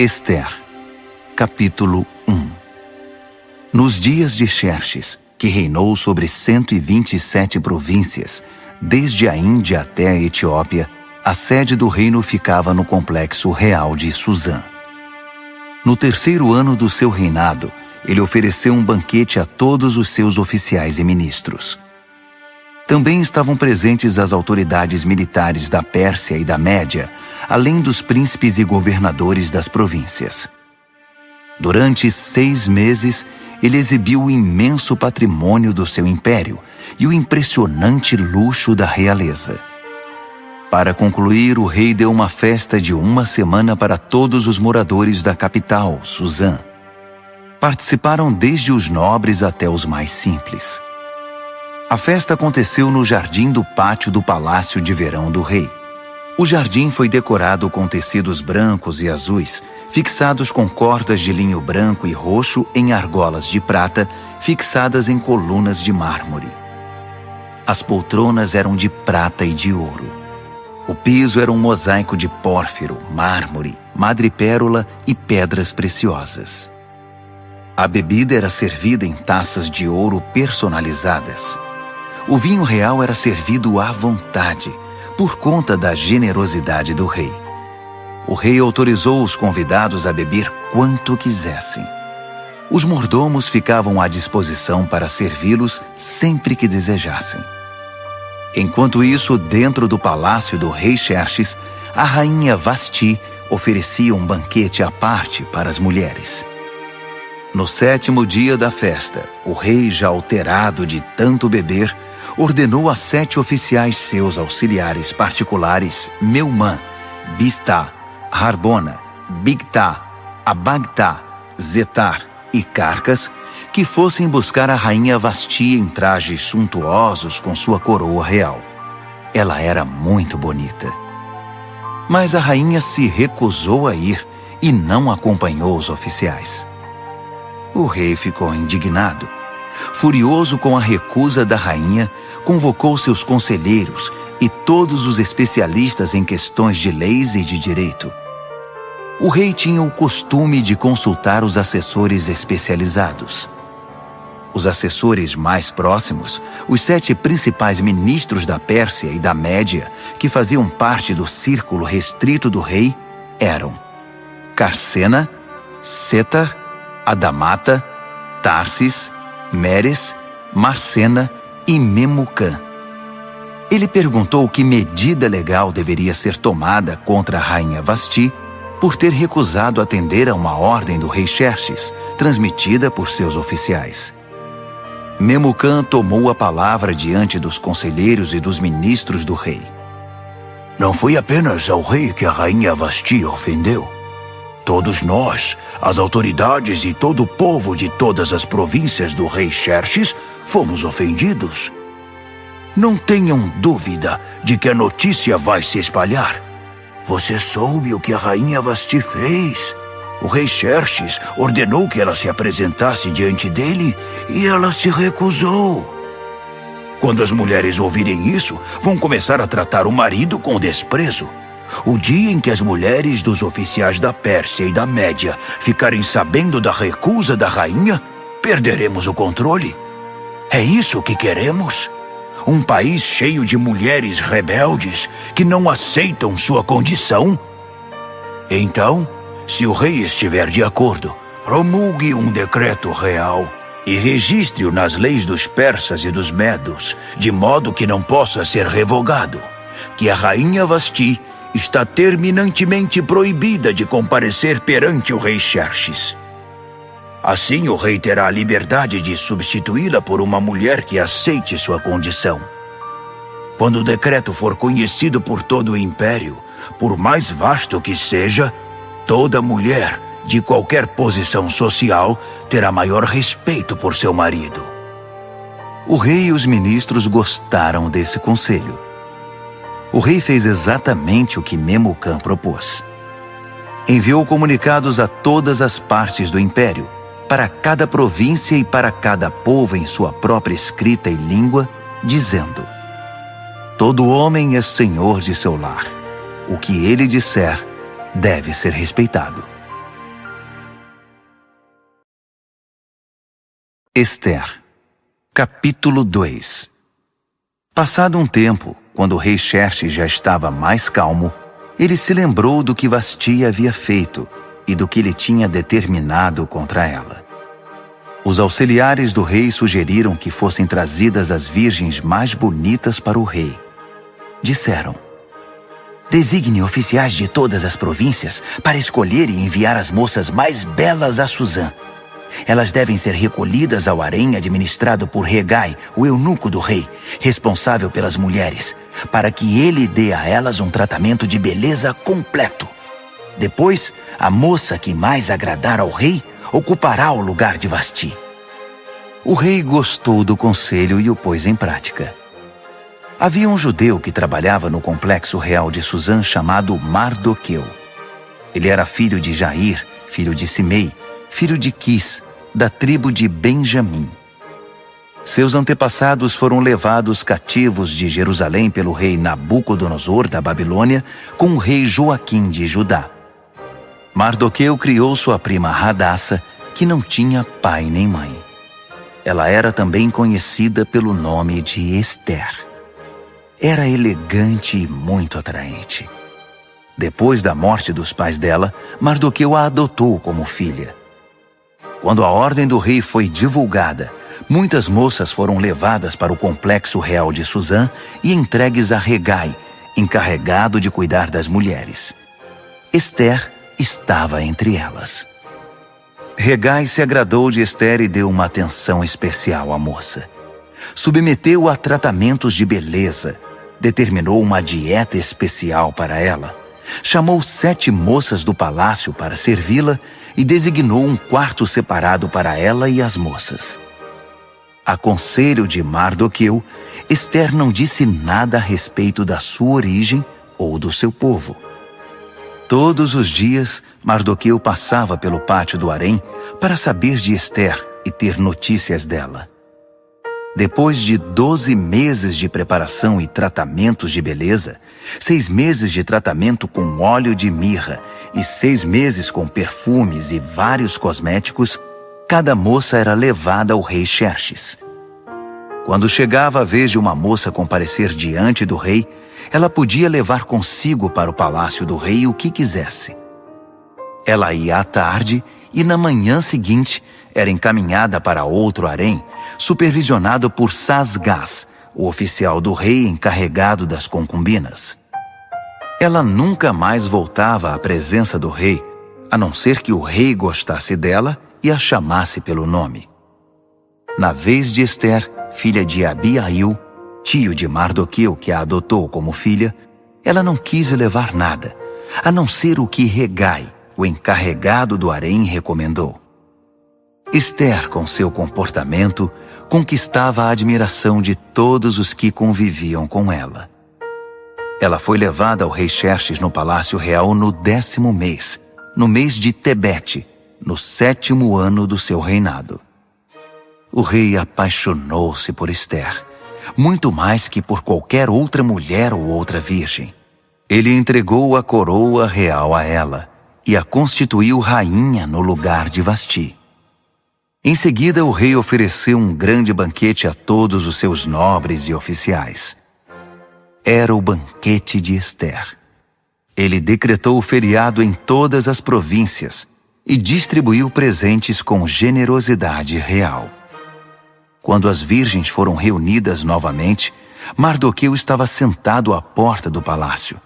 Ester, capítulo 1. Nos dias de Xerxes, que reinou sobre 127 províncias, desde a Índia até a Etiópia, a sede do reino ficava no complexo real de Susã. No terceiro ano do seu reinado, ele ofereceu um banquete a todos os seus oficiais e ministros. Também estavam presentes as autoridades militares da Pérsia e da Média, além dos príncipes e governadores das províncias. Durante 6 meses, ele exibiu o imenso patrimônio do seu império e o impressionante luxo da realeza. Para concluir, o rei deu uma festa de 1 semana para todos os moradores da capital, Susã. Participaram desde os nobres até os mais simples. A festa aconteceu no jardim do pátio do palácio de verão do rei. O jardim foi decorado com tecidos brancos e azuis, fixados com cordas de linho branco e roxo em argolas de prata, fixadas em colunas de mármore. As poltronas eram de prata e de ouro. O piso era um mosaico de pórfiro, mármore, madrepérola e pedras preciosas. A bebida era servida em taças de ouro personalizadas. O vinho real era servido à vontade, por conta da generosidade do rei. O rei autorizou os convidados a beber quanto quisessem. Os mordomos ficavam à disposição para servi-los sempre que desejassem. Enquanto isso, dentro do palácio do rei Xerxes, a rainha Vasti oferecia um banquete à parte para as mulheres. No 7º dia da festa, o rei, já alterado de tanto beber, ordenou a 7 oficiais seus auxiliares particulares, Meumã, Biztá, Harbona, Bigtá, Abagtá, Zetar e Carcas, que fossem buscar a rainha Vasti em trajes suntuosos com sua coroa real. Ela era muito bonita. Mas a rainha se recusou a ir e não acompanhou os oficiais. O rei ficou indignado. Furioso com a recusa da rainha, convocou seus conselheiros e todos os especialistas em questões de leis e de direito. O rei tinha o costume de consultar os assessores especializados. Os assessores mais próximos, os 7 principais ministros da Pérsia e da Média, que faziam parte do círculo restrito do rei, eram Carsena, Setar, Adamata, Tarsis, Meres, Marcena e Memucã. Ele perguntou que medida legal deveria ser tomada contra a rainha Vasti por ter recusado atender a uma ordem do rei Xerxes, transmitida por seus oficiais. Memucã tomou a palavra diante dos conselheiros e dos ministros do rei. Não foi apenas ao rei que a rainha Vasti ofendeu. Todos nós, as autoridades e todo o povo de todas as províncias do rei Xerxes, fomos ofendidos. Não tenham dúvida de que a notícia vai se espalhar. Você soube o que a rainha Vasti fez? O rei Xerxes ordenou que ela se apresentasse diante dele e ela se recusou. Quando as mulheres ouvirem isso, vão começar a tratar o marido com desprezo. O dia em que as mulheres dos oficiais da Pérsia e da Média ficarem sabendo da recusa da rainha, perderemos o controle. É isso que queremos? Um país cheio de mulheres rebeldes que não aceitam sua condição? Então, se o rei estiver de acordo, promulgue um decreto real e registre-o nas leis dos persas e dos medos, de modo que não possa ser revogado, que a rainha Vasti está terminantemente proibida de comparecer perante o rei Xerxes. Assim, o rei terá a liberdade de substituí-la por uma mulher que aceite sua condição. Quando o decreto for conhecido por todo o império, por mais vasto que seja, toda mulher, de qualquer posição social, terá maior respeito por seu marido. O rei e os ministros gostaram desse conselho. O rei fez exatamente o que Memucã propôs. Enviou comunicados a todas as partes do império, para cada província e para cada povo em sua própria escrita e língua, dizendo: todo homem é senhor de seu lar. O que ele disser deve ser respeitado. Ester, capítulo 2. Passado um tempo, quando o rei Xerxes já estava mais calmo, ele se lembrou do que Vasti havia feito e do que ele tinha determinado contra ela. Os auxiliares do rei sugeriram que fossem trazidas as virgens mais bonitas para o rei. Disseram: designe oficiais de todas as províncias para escolher e enviar as moças mais belas a Suzã. Elas devem ser recolhidas ao harém administrado por Hegai, o eunuco do rei, responsável pelas mulheres, para que ele dê a elas um tratamento de beleza completo. Depois, a moça que mais agradar ao rei ocupará o lugar de Vasti. O rei gostou do conselho e o pôs em prática. Havia um judeu que trabalhava no complexo real de Suzã chamado Mardoqueu. Ele era filho de Jair, filho de Simei, filho de Quis, da tribo de Benjamim. Seus antepassados foram levados cativos de Jerusalém pelo rei Nabucodonosor da Babilônia com o rei Joaquim de Judá. Mardoqueu criou sua prima Hadassa, que não tinha pai nem mãe. Ela era também conhecida pelo nome de Ester. Era elegante e muito atraente. Depois da morte dos pais dela, Mardoqueu a adotou como filha. Quando a ordem do rei foi divulgada, muitas moças foram levadas para o complexo real de Suzã e entregues a Hegai, encarregado de cuidar das mulheres. Ester estava entre elas. Hegai se agradou de Ester e deu uma atenção especial à moça. Submeteu-a a tratamentos de beleza, determinou uma dieta especial para ela, chamou 7 moças do palácio para servi-la e designou um quarto separado para ela e as moças. A conselho de Mardoqueu, Ester não disse nada a respeito da sua origem ou do seu povo. Todos os dias, Mardoqueu passava pelo pátio do harém para saber de Ester e ter notícias dela. Depois de 12 meses de preparação e tratamentos de beleza, 6 meses de tratamento com óleo de mirra e 6 meses com perfumes e vários cosméticos, cada moça era levada ao rei Xerxes. Quando chegava a vez de uma moça comparecer diante do rei, ela podia levar consigo para o palácio do rei o que quisesse. Ela ia à tarde e na manhã seguinte era encaminhada para outro harém, supervisionado por Sasgás, o oficial do rei encarregado das concubinas. Ela nunca mais voltava à presença do rei, a não ser que o rei gostasse dela e a chamasse pelo nome. Na vez de Ester, filha de Abiail, tio de Mardoqueu que a adotou como filha, ela não quis levar nada, a não ser o que Hegai, o encarregado do harém, recomendou. Ester, com seu comportamento, conquistava a admiração de todos os que conviviam com ela. Ela foi levada ao rei Xerxes no palácio real no 10º mês, no mês de Tebete, no 7º ano do seu reinado. O rei apaixonou-se por Ester, muito mais que por qualquer outra mulher ou outra virgem. Ele entregou a coroa real a ela e a constituiu rainha no lugar de Vasti. Em seguida, o rei ofereceu um grande banquete a todos os seus nobres e oficiais. Era o banquete de Ester. Ele decretou o feriado em todas as províncias e distribuiu presentes com generosidade real. Quando as virgens foram reunidas novamente, Mardoqueu estava sentado à porta do palácio.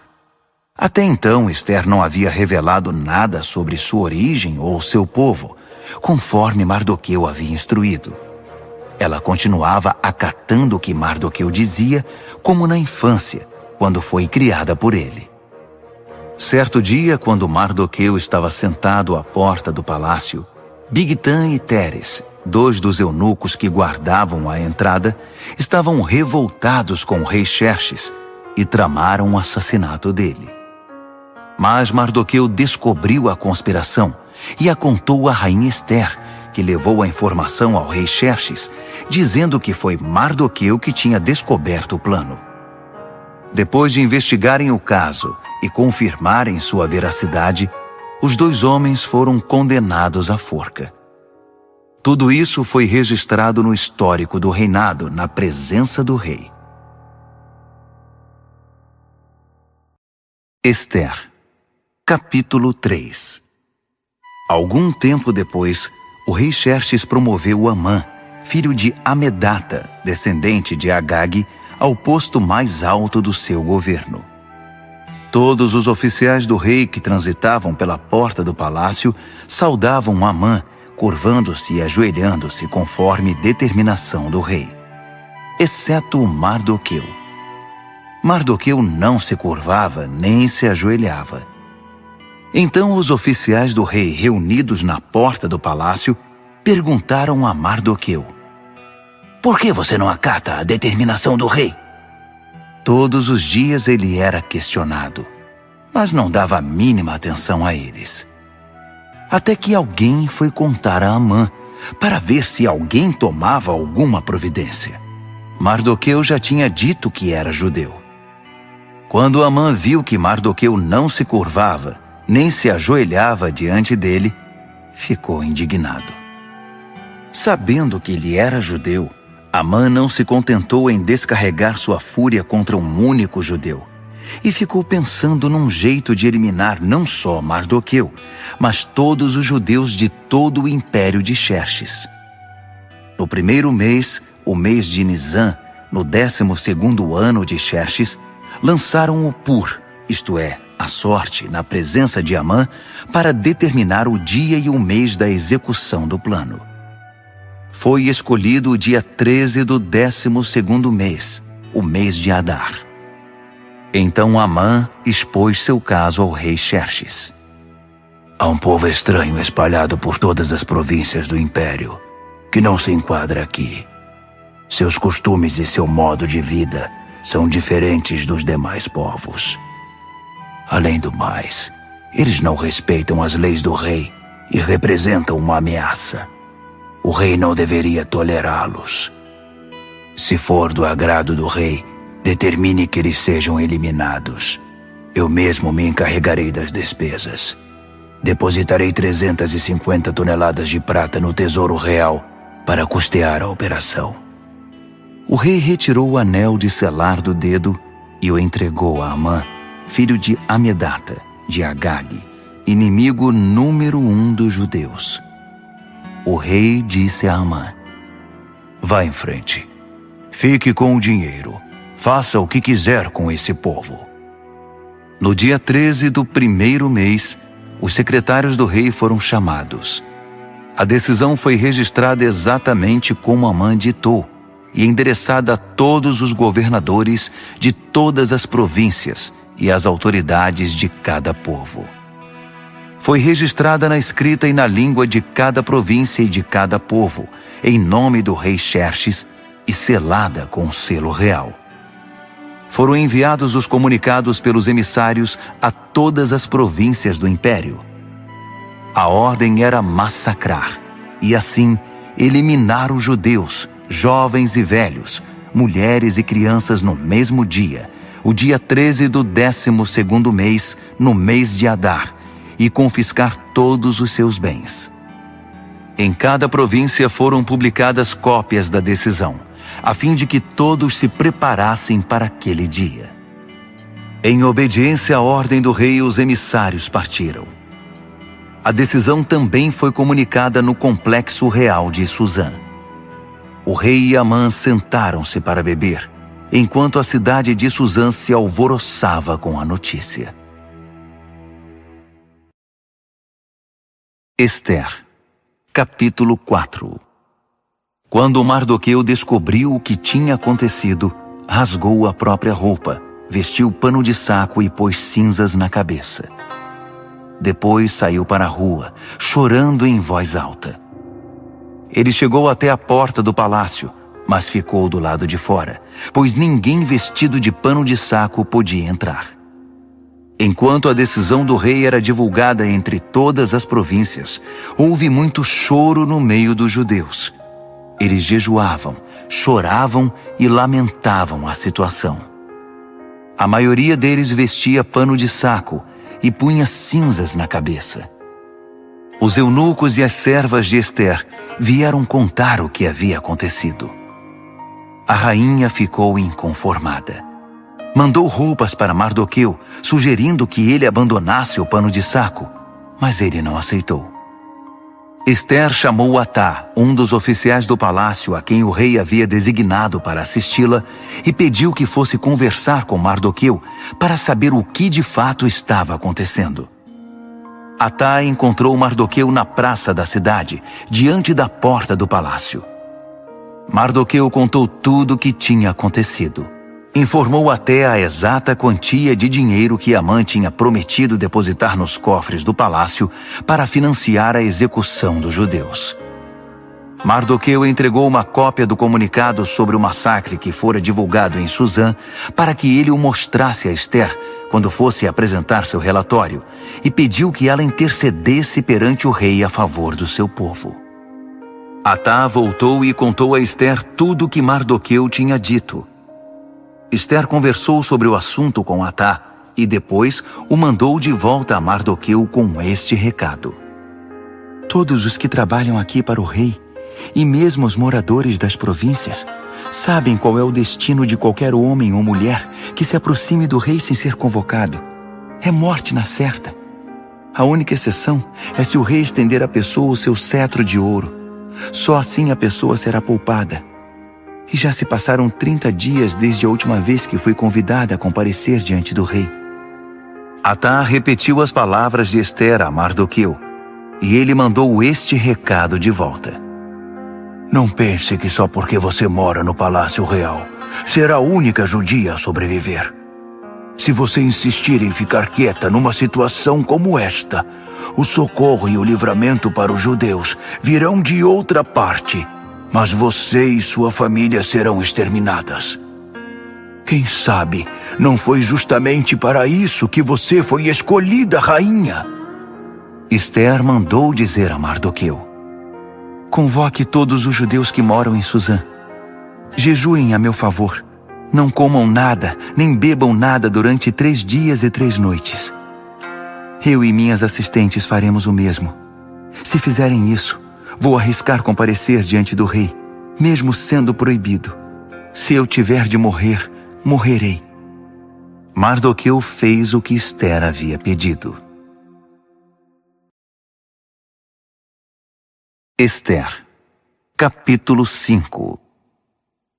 Até então, Ester não havia revelado nada sobre sua origem ou seu povo, conforme Mardoqueu havia instruído. Ela continuava acatando o que Mardoqueu dizia, como na infância, quando foi criada por ele. Certo dia, quando Mardoqueu estava sentado à porta do palácio, Bigtã e Teres, 2 dos eunucos que guardavam a entrada, estavam revoltados com o rei Xerxes e tramaram o assassinato dele. Mas Mardoqueu descobriu a conspiração e a contou à rainha Ester, que levou a informação ao rei Xerxes, dizendo que foi Mardoqueu que tinha descoberto o plano. Depois de investigarem o caso e confirmarem sua veracidade, os 2 homens foram condenados à forca. Tudo isso foi registrado no histórico do reinado, na presença do rei. Ester, capítulo 3. Algum tempo depois, o rei Xerxes promoveu Amã, filho de Amedata, descendente de Agag, ao posto mais alto do seu governo. Todos os oficiais do rei que transitavam pela porta do palácio saudavam Amã, curvando-se e ajoelhando-se conforme determinação do rei, exceto Mardoqueu. Mardoqueu não se curvava nem se ajoelhava. Então os oficiais do rei, reunidos na porta do palácio, perguntaram a Mardoqueu: "Por que você não acata a determinação do rei?" Todos os dias ele era questionado, mas não dava a mínima atenção a eles. Até que alguém foi contar a Amã, para ver se alguém tomava alguma providência. Mardoqueu já tinha dito que era judeu. Quando Amã viu que Mardoqueu não se curvava, nem se ajoelhava diante dele, ficou indignado. Sabendo que ele era judeu, Amã não se contentou em descarregar sua fúria contra um único judeu, e ficou pensando num jeito de eliminar não só Mardoqueu, mas todos os judeus de todo o império de Xerxes. No primeiro mês, o mês de Nisã, no 12º ano de Xerxes, lançaram o Pur, isto é, a sorte, na presença de Amã, para determinar o dia e o mês da execução do plano. Foi escolhido o dia 13 do 12º mês, o mês de Adar. Então Amã expôs seu caso ao rei Xerxes. "Há um povo estranho espalhado por todas as províncias do império, que não se enquadra aqui. Seus costumes e seu modo de vida são diferentes dos demais povos. Além do mais, eles não respeitam as leis do rei e representam uma ameaça. O rei não deveria tolerá-los. Se for do agrado do rei, determine que eles sejam eliminados. Eu mesmo me encarregarei das despesas. Depositarei 350 toneladas de prata no Tesouro Real para custear a operação." O rei retirou o anel de selar do dedo e o entregou a Amã, filho de Amedata, de Agag, inimigo número 1 dos judeus. O rei disse a Amã: "Vá em frente. Fique com o dinheiro. Faça o que quiser com esse povo." No dia 13 do primeiro mês, os secretários do rei foram chamados. A decisão foi registrada exatamente como Amã ditou e endereçada a todos os governadores de todas as províncias e às autoridades de cada povo. Foi registrada na escrita e na língua de cada província e de cada povo, em nome do rei Xerxes, e selada com o selo real. Foram enviados os comunicados pelos emissários a todas as províncias do império. A ordem era massacrar, e assim eliminar os judeus, jovens e velhos, mulheres e crianças no mesmo dia, o dia 13 do 12º mês, no mês de Adar, e confiscar todos os seus bens. Em cada província foram publicadas cópias da decisão, a fim de que todos se preparassem para aquele dia. Em obediência à ordem do rei, os emissários partiram. A decisão também foi comunicada no complexo real de Suzã. O rei e Amã sentaram-se para beber, enquanto a cidade de Suzã se alvoroçava com a notícia. Ester, capítulo 4. Quando Mardoqueu descobriu o que tinha acontecido, rasgou a própria roupa, vestiu pano de saco e pôs cinzas na cabeça. Depois saiu para a rua, chorando em voz alta. Ele chegou até a porta do palácio, mas ficou do lado de fora, pois ninguém vestido de pano de saco podia entrar. Enquanto a decisão do rei era divulgada entre todas as províncias, houve muito choro no meio dos judeus. Eles jejuavam, choravam e lamentavam a situação. A maioria deles vestia pano de saco e punha cinzas na cabeça. Os eunucos e as servas de Ester vieram contar o que havia acontecido. A rainha ficou inconformada. Mandou roupas para Mardoqueu, sugerindo que ele abandonasse o pano de saco, mas ele não aceitou. Ester chamou Atá, um dos oficiais do palácio a quem o rei havia designado para assisti-la, e pediu que fosse conversar com Mardoqueu para saber o que de fato estava acontecendo. Atá encontrou Mardoqueu na praça da cidade, diante da porta do palácio. Mardoqueu contou tudo o que tinha acontecido. Informou até a exata quantia de dinheiro que Amã tinha prometido depositar nos cofres do palácio para financiar a execução dos judeus. Mardoqueu entregou uma cópia do comunicado sobre o massacre que fora divulgado em Suzã para que ele o mostrasse a Ester quando fosse apresentar seu relatório, e pediu que ela intercedesse perante o rei a favor do seu povo. Atá voltou e contou a Ester tudo o que Mardoqueu tinha dito. Ester conversou sobre o assunto com Atá e depois o mandou de volta a Mardoqueu com este recado: todos os que trabalham aqui para o rei, e mesmo os moradores das províncias, sabem qual é o destino de qualquer homem ou mulher que se aproxime do rei sem ser convocado. É morte na certa. A única exceção é se o rei estender à pessoa o seu cetro de ouro. Só assim a pessoa será poupada. E já se passaram 30 dias desde a última vez que fui convidada a comparecer diante do rei. Atá repetiu as palavras de Ester a Mardoqueu, e ele mandou este recado de volta: não pense que só porque você mora no palácio real será a única judia a sobreviver. Se você insistir em ficar quieta numa situação como esta, o socorro e o livramento para os judeus virão de outra parte, mas você e sua família serão exterminadas. Quem sabe não foi justamente para isso que você foi escolhida rainha? Ester mandou dizer a Mardoqueu: convoque todos os judeus que moram em Suzã. Jejuem a meu favor. Não comam nada, nem bebam nada durante 3 dias e 3 noites. Eu e minhas assistentes faremos o mesmo. Se fizerem isso, vou arriscar comparecer diante do rei, mesmo sendo proibido. Se eu tiver de morrer, morrerei. Mardoqueu fez o que Ester havia pedido. Ester, capítulo 5.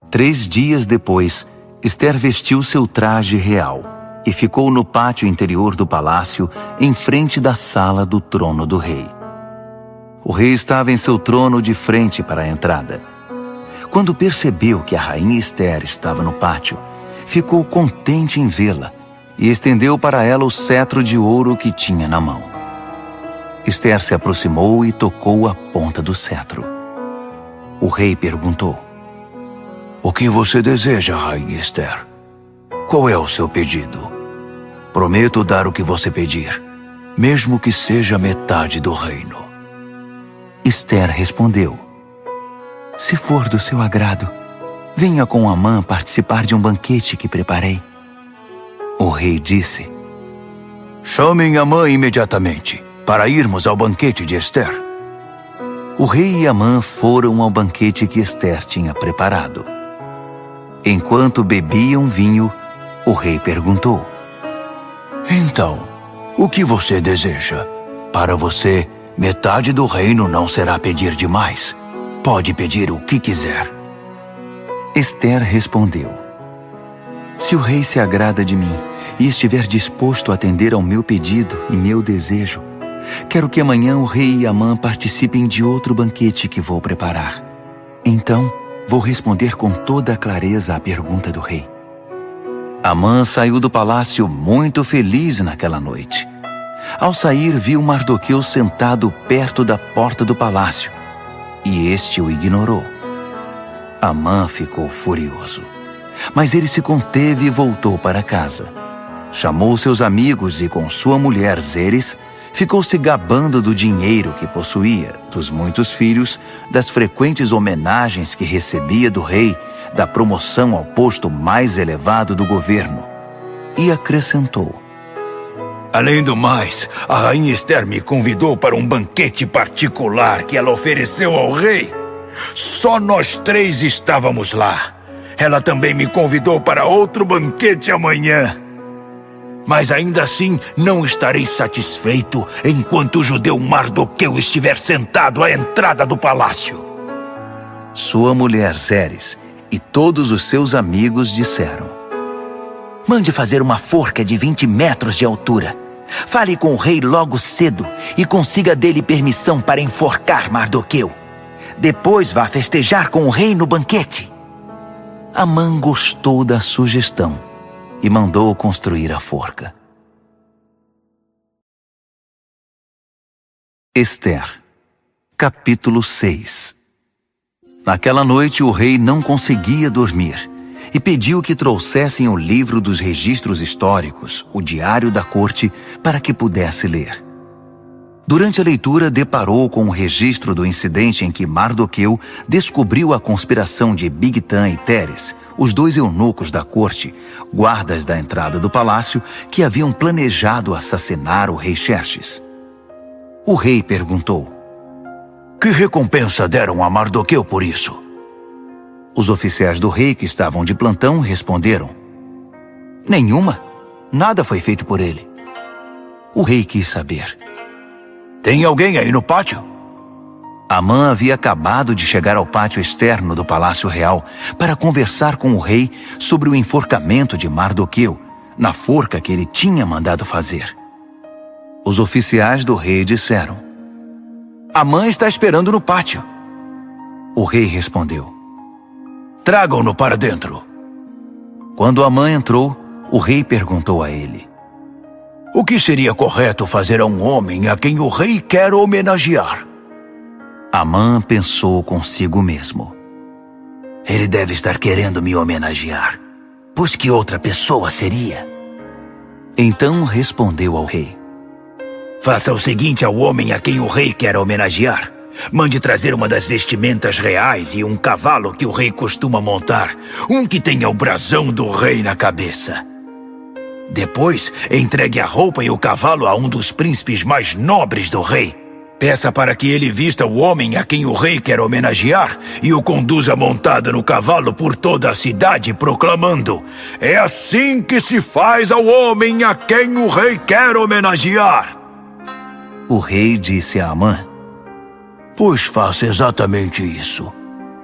3 dias depois, Ester vestiu seu traje real e ficou no pátio interior do palácio, em frente da sala do trono do rei. O rei estava em seu trono de frente para a entrada. Quando percebeu que a rainha Ester estava no pátio, ficou contente em vê-la e estendeu para ela o cetro de ouro que tinha na mão. Ester se aproximou e tocou a ponta do cetro. O rei perguntou: o que você deseja, rainha Ester? Qual é o seu pedido? Prometo dar o que você pedir, mesmo que seja metade do reino. Ester respondeu: se for do seu agrado, venha com Amã participar de um banquete que preparei. O rei disse: chamem Amã imediatamente, para irmos ao banquete de Ester. O rei e Amã foram ao banquete que Ester tinha preparado. Enquanto bebiam vinho, o rei perguntou: então, o que você deseja? Para você, metade do reino não será pedir demais. Pode pedir o que quiser. Ester respondeu: se o rei se agrada de mim e estiver disposto a atender ao meu pedido e meu desejo, quero que amanhã o rei e Amã participem de outro banquete que vou preparar. Então, vou responder com toda a clareza à pergunta do rei. Amã saiu do palácio muito feliz naquela noite. Ao sair, viu Mardoqueu sentado perto da porta do palácio, e este o ignorou. Amã ficou furioso, mas ele se conteve e voltou para casa. Chamou seus amigos e, com sua mulher Zeres, ficou se gabando do dinheiro que possuía, dos muitos filhos, das frequentes homenagens que recebia do rei, da promoção ao posto mais elevado do governo. E acrescentou: Além do mais, a rainha Esther me convidou para um banquete particular que ela ofereceu ao rei. Só nós 3 estávamos lá. Ela também me convidou para outro banquete amanhã. Mas ainda assim, não estarei satisfeito enquanto o judeu Mardoqueu estiver sentado à entrada do palácio. Sua mulher Zeres e todos os seus amigos disseram: Mande fazer uma forca de 20 metros de altura. Fale com o rei logo cedo e consiga dele permissão para enforcar Mardoqueu. Depois vá festejar com o rei no banquete. Amã gostou da sugestão e mandou construir a forca. Esther, capítulo 6. Naquela noite o rei não conseguia dormir e pediu que trouxessem o livro dos registros históricos, o diário da corte, para que pudesse ler. Durante a leitura, deparou com o registro do incidente em que Mardoqueu descobriu a conspiração de Bigtan e Teres, os 2 eunucos da corte, guardas da entrada do palácio, que haviam planejado assassinar o rei Xerxes. O rei perguntou: Que recompensa deram a Mardoqueu por isso? Os oficiais do rei que estavam de plantão responderam: Nenhuma. Nada foi feito por ele. O rei quis saber: Tem alguém aí no pátio? Amã havia acabado de chegar ao pátio externo do Palácio Real para conversar com o rei sobre o enforcamento de Mardoqueu, na forca que ele tinha mandado fazer. Os oficiais do rei disseram: Amã está esperando no pátio. O rei respondeu: Tragam-no para dentro. Quando Amã entrou, o rei perguntou a ele: O que seria correto fazer a um homem a quem o rei quer homenagear? Amã pensou consigo mesmo: Ele deve estar querendo me homenagear, pois que outra pessoa seria? Então respondeu ao rei: Faça o seguinte ao homem a quem o rei quer homenagear. Mande trazer uma das vestimentas reais e um cavalo que o rei costuma montar, um que tenha o brasão do rei na cabeça. Depois, entregue a roupa e o cavalo a um dos príncipes mais nobres do rei. Peça para que ele vista o homem a quem o rei quer homenagear e o conduza montado no cavalo por toda a cidade, proclamando: É assim que se faz ao homem a quem o rei quer homenagear. O rei disse a Amã: Pois faça exatamente isso.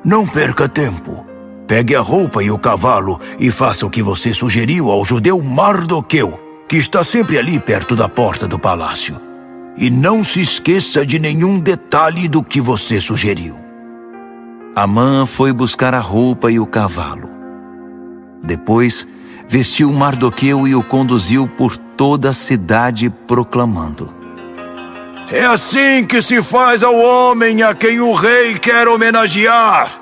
Não perca tempo. Pegue a roupa e o cavalo e faça o que você sugeriu ao judeu Mardoqueu, que está sempre ali perto da porta do palácio. E não se esqueça de nenhum detalhe do que você sugeriu. Amã foi buscar a roupa e o cavalo. Depois, vestiu Mardoqueu e o conduziu por toda a cidade, proclamando: É assim que se faz ao homem a quem o rei quer homenagear.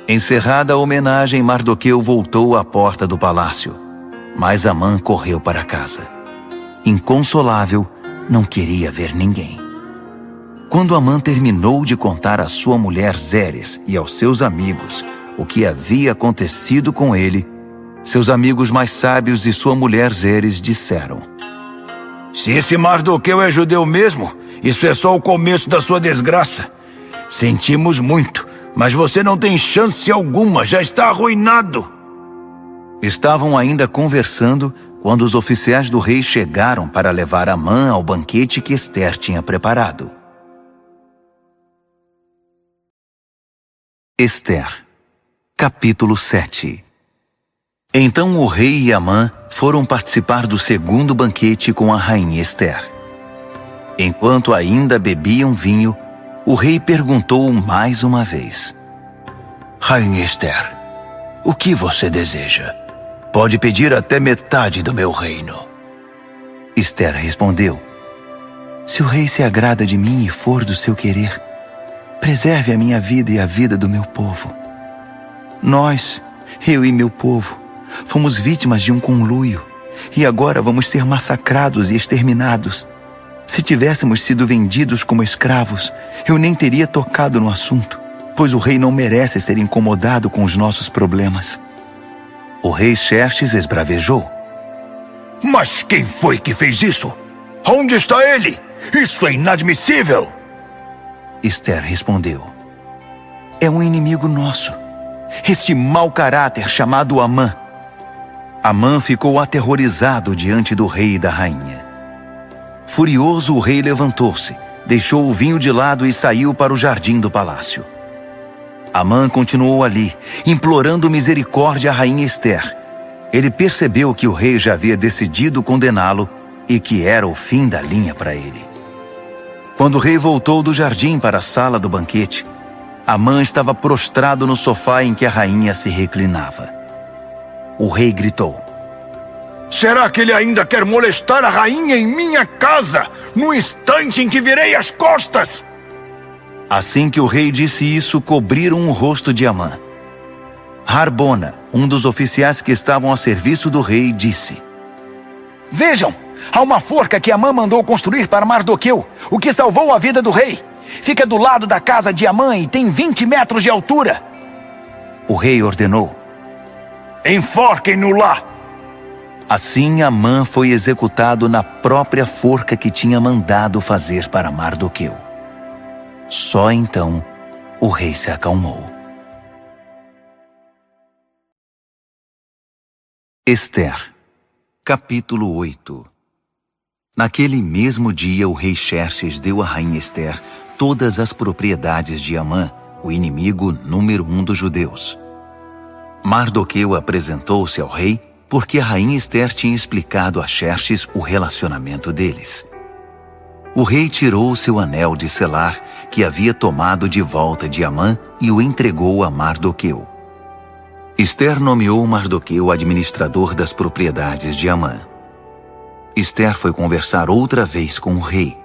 Encerrada a homenagem, Mardoqueu voltou à porta do palácio, mas Amã correu para casa. Inconsolável, não queria ver ninguém. Quando Amã terminou de contar à sua mulher Zeres e aos seus amigos o que havia acontecido com ele, seus amigos mais sábios e sua mulher Zeres disseram: Se esse Mardoqueu é judeu mesmo, isso é só o começo da sua desgraça. Sentimos muito, mas você não tem chance alguma, já está arruinado. Estavam ainda conversando quando os oficiais do rei chegaram para levar Amã ao banquete que Esther tinha preparado. Esther, capítulo 7. Então o rei e Amã foram participar do segundo banquete com a rainha Esther. Enquanto ainda bebiam vinho, o rei perguntou mais uma vez: Rainha Esther, o que você deseja? Pode pedir até metade do meu reino. Esther respondeu: Se o rei se agrada de mim e for do seu querer, preserve a minha vida e a vida do meu povo. Nós, eu e meu povo, fomos vítimas de um conluio e agora vamos ser massacrados e exterminados. Se tivéssemos sido vendidos como escravos, eu nem teria tocado no assunto, pois o rei não merece ser incomodado com os nossos problemas. O rei Xerxes esbravejou: Mas quem foi que fez isso? Onde está ele? Isso é inadmissível! Esther respondeu: é um inimigo nosso, este mau caráter chamado Amã. Amã ficou aterrorizado diante do rei e da rainha. Furioso, o rei levantou-se, deixou o vinho de lado e saiu para o jardim do palácio. Amã continuou ali, implorando misericórdia à rainha Esther. Ele percebeu que o rei já havia decidido condená-lo e que era o fim da linha para ele. Quando o rei voltou do jardim para a sala do banquete, Amã estava prostrado no sofá em que a rainha se reclinava. O rei gritou: será que ele ainda quer molestar a rainha em minha casa, no instante em que virei as costas? Assim que o rei disse isso, cobriram o rosto de Amã. Harbona, um dos oficiais que estavam a serviço do rei, disse: vejam, há uma forca que Amã mandou construir para Mardoqueu, o que salvou a vida do rei. Fica do lado da casa de Amã e tem 20 metros de altura. O rei ordenou: enforquem-no lá! Assim Amã foi executado na própria forca que tinha mandado fazer para Mardoqueu. Só então o rei se acalmou. Esther, capítulo 8. Naquele mesmo dia o rei Xerxes deu à rainha Esther todas as propriedades de Amã, o inimigo número 1 dos judeus. Mardoqueu apresentou-se ao rei porque a rainha Esther tinha explicado a Xerxes o relacionamento deles. O rei tirou seu anel de selar, que havia tomado de volta de Amã, e o entregou a Mardoqueu. Esther nomeou Mardoqueu administrador das propriedades de Amã. Esther foi conversar outra vez com o rei.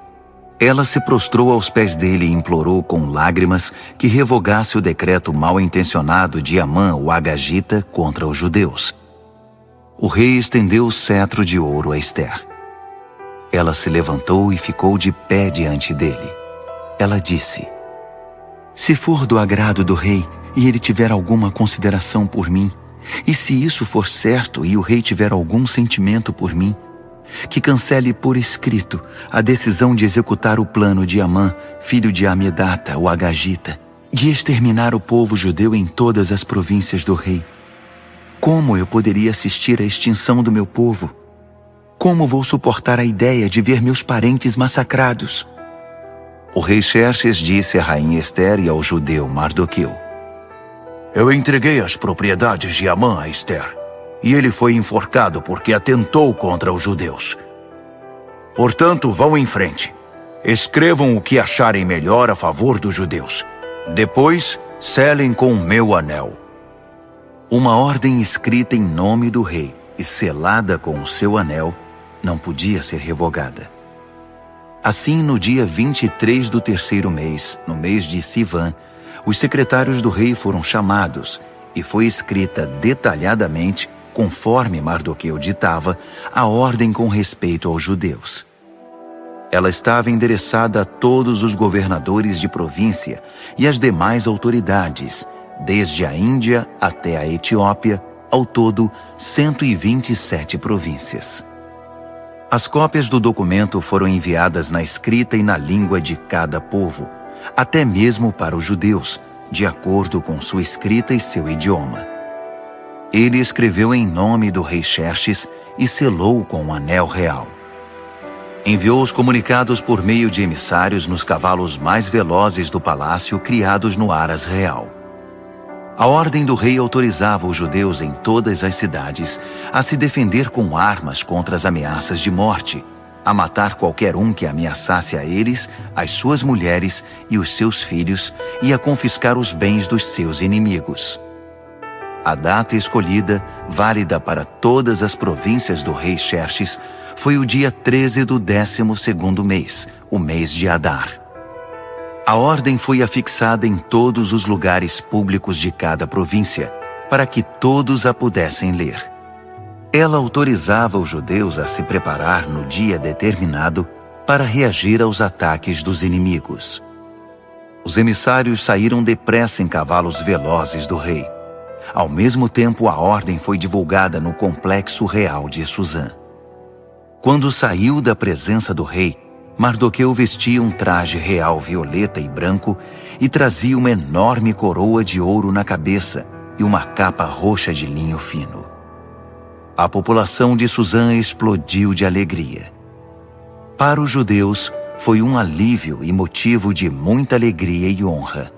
Ela se prostrou aos pés dele e implorou com lágrimas que revogasse o decreto mal-intencionado de Amã, o Agagita, contra os judeus. O rei estendeu o cetro de ouro a Esther. Ela se levantou e ficou de pé diante dele. Ela disse: se for do agrado do rei e ele tiver alguma consideração por mim, e se isso for certo e o rei tiver algum sentimento por mim, que cancele por escrito a decisão de executar o plano de Amã, filho de Amedata, o Agagita, de exterminar o povo judeu em todas as províncias do rei. Como eu poderia assistir à extinção do meu povo? Como vou suportar a ideia de ver meus parentes massacrados? O rei Xerxes disse à rainha Esther e ao judeu Mardoqueu: eu entreguei as propriedades de Amã a Esther, e ele foi enforcado porque atentou contra os judeus. Portanto, vão em frente. Escrevam o que acharem melhor a favor dos judeus. Depois, selem com o meu anel. Uma ordem escrita em nome do rei e selada com o seu anel não podia ser revogada. Assim, no dia 23 do terceiro mês, no mês de Sivan, os secretários do rei foram chamados e foi escrita detalhadamente, conforme Mardoqueu ditava, a ordem com respeito aos judeus. Ela estava endereçada a todos os governadores de província e às demais autoridades, desde a Índia até a Etiópia, ao todo 127 províncias. As cópias do documento foram enviadas na escrita e na língua de cada povo, até mesmo para os judeus, de acordo com sua escrita e seu idioma. Ele escreveu em nome do rei Xerxes e selou com um anel real. Enviou os comunicados por meio de emissários nos cavalos mais velozes do palácio criados no Aras Real. A ordem do rei autorizava os judeus em todas as cidades a se defender com armas contra as ameaças de morte, a matar qualquer um que ameaçasse a eles, as suas mulheres e os seus filhos, e a confiscar os bens dos seus inimigos. A data escolhida, válida para todas as províncias do rei Xerxes, foi o dia 13 do 12º mês, o mês de Adar. A ordem foi afixada em todos os lugares públicos de cada província, para que todos a pudessem ler. Ela autorizava os judeus a se preparar no dia determinado para reagir aos ataques dos inimigos. Os emissários saíram depressa em cavalos velozes do rei. Ao mesmo tempo, a ordem foi divulgada no complexo real de Suzã. Quando saiu da presença do rei, Mardoqueu vestia um traje real violeta e branco e trazia uma enorme coroa de ouro na cabeça e uma capa roxa de linho fino. A população de Susã explodiu de alegria. Para os judeus, foi um alívio e motivo de muita alegria e honra.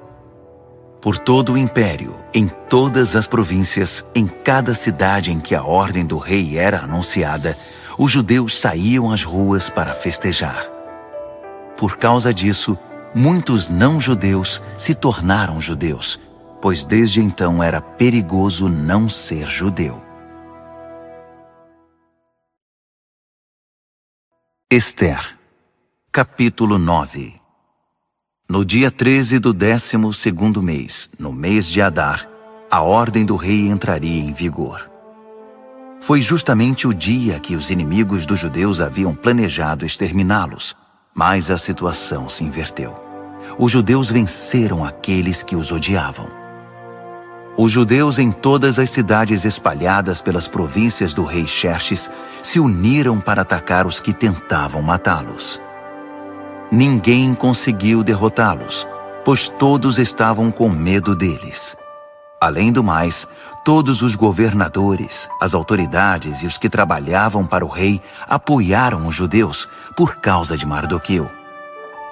Por todo o império, em todas as províncias, em cada cidade em que a ordem do rei era anunciada, os judeus saíam às ruas para festejar. Por causa disso, muitos não-judeus se tornaram judeus, pois desde então era perigoso não ser judeu. Ester, capítulo 9. No dia 13 do 12º mês, no mês de Adar, a ordem do rei entraria em vigor. Foi justamente o dia que os inimigos dos judeus haviam planejado exterminá-los, mas a situação se inverteu. Os judeus venceram aqueles que os odiavam. Os judeus em todas as cidades espalhadas pelas províncias do rei Xerxes se uniram para atacar os que tentavam matá-los. Ninguém conseguiu derrotá-los, pois todos estavam com medo deles. Além do mais, todos os governadores, as autoridades e os que trabalhavam para o rei apoiaram os judeus por causa de Mardoqueu.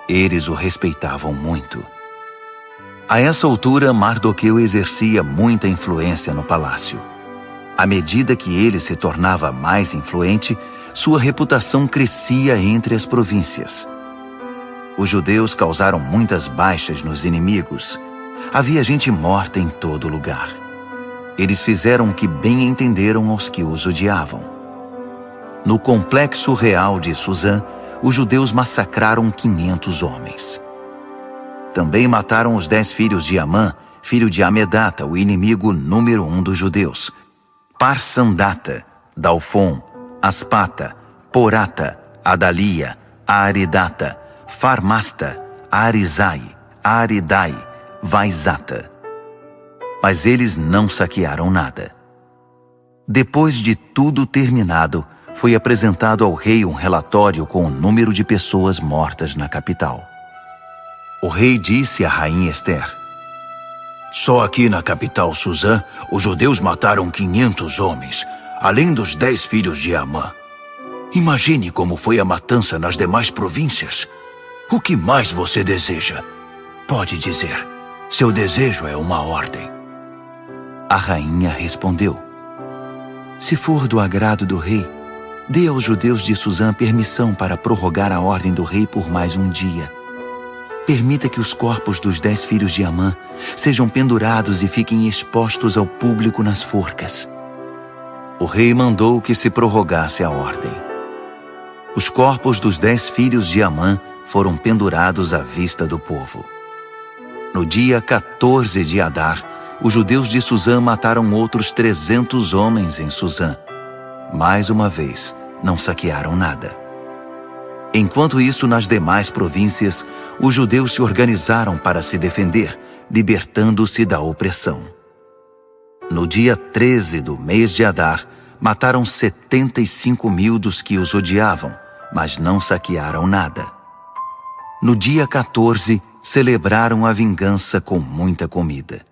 Eles o respeitavam muito. A essa altura, Mardoqueu exercia muita influência no palácio. À medida que ele se tornava mais influente, sua reputação crescia entre as províncias. Os judeus causaram muitas baixas nos inimigos. Havia gente morta em todo lugar. Eles fizeram o que bem entenderam aos que os odiavam. No complexo real de Susã, os judeus massacraram 500 homens. Também mataram os 10 filhos de Amã, filho de Amedata, o inimigo número 1 dos judeus. Parsandata, Dalfon, Aspata, Porata, Adalia, Aridata, Farmasta, Arizai, Aridai, Vaizata. Mas eles não saquearam nada. Depois de tudo terminado, foi apresentado ao rei um relatório com o número de pessoas mortas na capital. O rei disse à rainha Ester: Só aqui na capital Susã, os judeus mataram 500 homens, além dos 10 filhos de Amã. Imagine como foi a matança nas demais províncias. O que mais você deseja? Pode dizer. Seu desejo é uma ordem. A rainha respondeu: Se for do agrado do rei, dê aos judeus de Susã permissão para prorrogar a ordem do rei por mais um dia. Permita que os corpos dos 10 filhos de Amã sejam pendurados e fiquem expostos ao público nas forcas. O rei mandou que se prorrogasse a ordem. Os corpos dos 10 filhos de Amã foram pendurados à vista do povo. No dia 14 de Adar, os judeus de Susã mataram outros 300 homens em Susã. Mais uma vez, não saquearam nada. Enquanto isso, nas demais províncias, os judeus se organizaram para se defender, libertando-se da opressão. No dia 13 do mês de Adar, mataram 75.000 dos que os odiavam, mas não saquearam nada. No dia 14, celebraram a vingança com muita comida.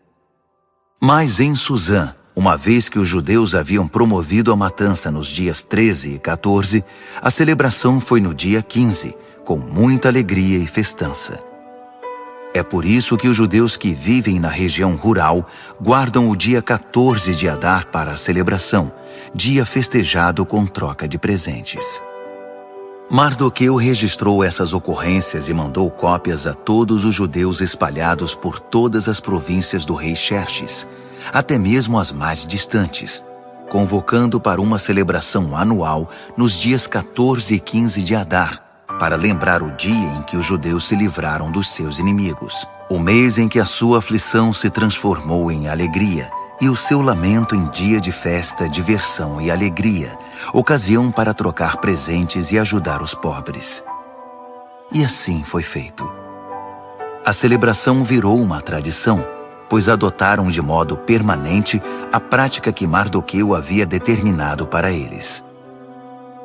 Mas em Susã, uma vez que os judeus haviam promovido a matança nos dias 13 e 14, a celebração foi no dia 15, com muita alegria e festança. É por isso que os judeus que vivem na região rural guardam o dia 14 de Adar para a celebração, dia festejado com troca de presentes. Mardoqueu registrou essas ocorrências e mandou cópias a todos os judeus espalhados por todas as províncias do rei Xerxes, até mesmo as mais distantes, convocando para uma celebração anual nos dias 14 e 15 de Adar, para lembrar o dia em que os judeus se livraram dos seus inimigos, o mês em que a sua aflição se transformou em alegria e o seu lamento em dia de festa, diversão e alegria, ocasião para trocar presentes e ajudar os pobres. E assim foi feito. A celebração virou uma tradição, pois adotaram de modo permanente a prática que Mardoqueu havia determinado para eles.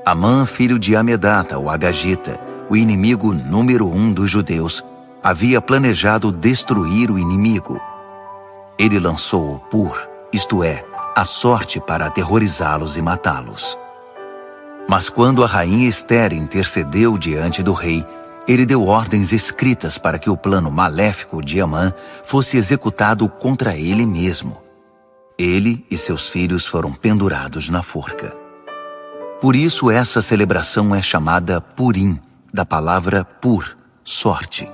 Amã, filho de Amedata, o Agagita, o inimigo número 1 dos judeus, havia planejado destruir o inimigo. Ele lançou o pur, isto é, a sorte para aterrorizá-los e matá-los. Mas quando a rainha Ester intercedeu diante do rei, ele deu ordens escritas para que o plano maléfico de Amã fosse executado contra ele mesmo. Ele e seus filhos foram pendurados na forca. Por isso essa celebração é chamada Purim, da palavra pur, sorte.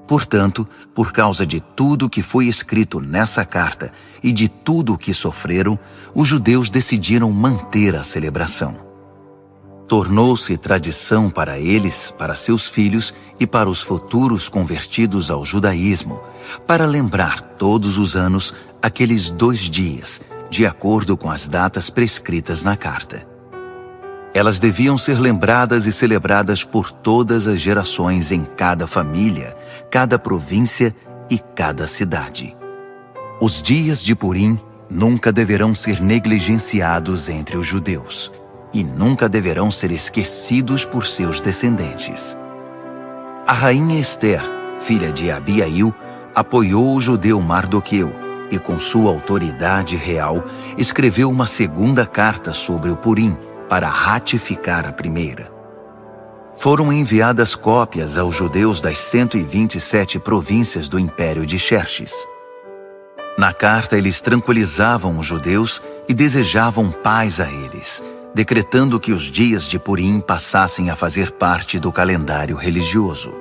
Portanto, por causa de tudo que foi escrito nessa carta e de tudo o que sofreram, os judeus decidiram manter a celebração. Tornou-se tradição para eles, para seus filhos e para os futuros convertidos ao judaísmo, para lembrar todos os anos aqueles 2 dias, de acordo com as datas prescritas na carta. Elas deviam ser lembradas e celebradas por todas as gerações em cada família, cada província e cada cidade. Os dias de Purim nunca deverão ser negligenciados entre os judeus e nunca deverão ser esquecidos por seus descendentes. A rainha Ester, filha de Abiail, apoiou o judeu Mardoqueu e, com sua autoridade real, escreveu uma segunda carta sobre o Purim para ratificar a primeira. Foram enviadas cópias aos judeus das 127 províncias do Império de Xerxes. Na carta, eles tranquilizavam os judeus e desejavam paz a eles, decretando que os dias de Purim passassem a fazer parte do calendário religioso.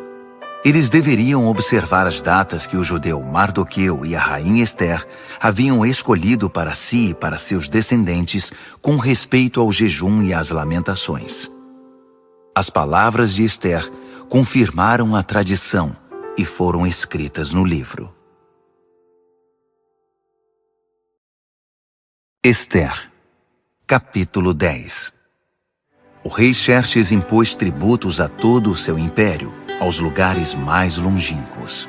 Eles deveriam observar as datas que o judeu Mardoqueu e a rainha Ester haviam escolhido para si e para seus descendentes com respeito ao jejum e às lamentações. As palavras de Ester confirmaram a tradição e foram escritas no livro. Ester, capítulo 10. O rei Xerxes impôs tributos a todo o seu império, aos lugares mais longínquos.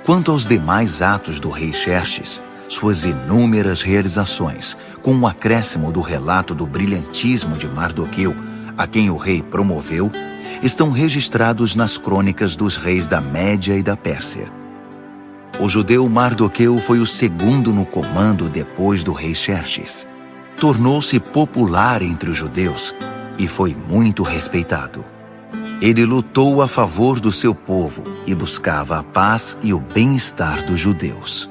Quanto aos demais atos do rei Xerxes, suas inúmeras realizações, com o acréscimo do relato do brilhantismo de Mardoqueu, a quem o rei promoveu, estão registrados nas crônicas dos reis da Média e da Pérsia. O judeu Mardoqueu foi o segundo no comando depois do rei Xerxes. Tornou-se popular entre os judeus e foi muito respeitado. Ele lutou a favor do seu povo e buscava a paz e o bem-estar dos judeus.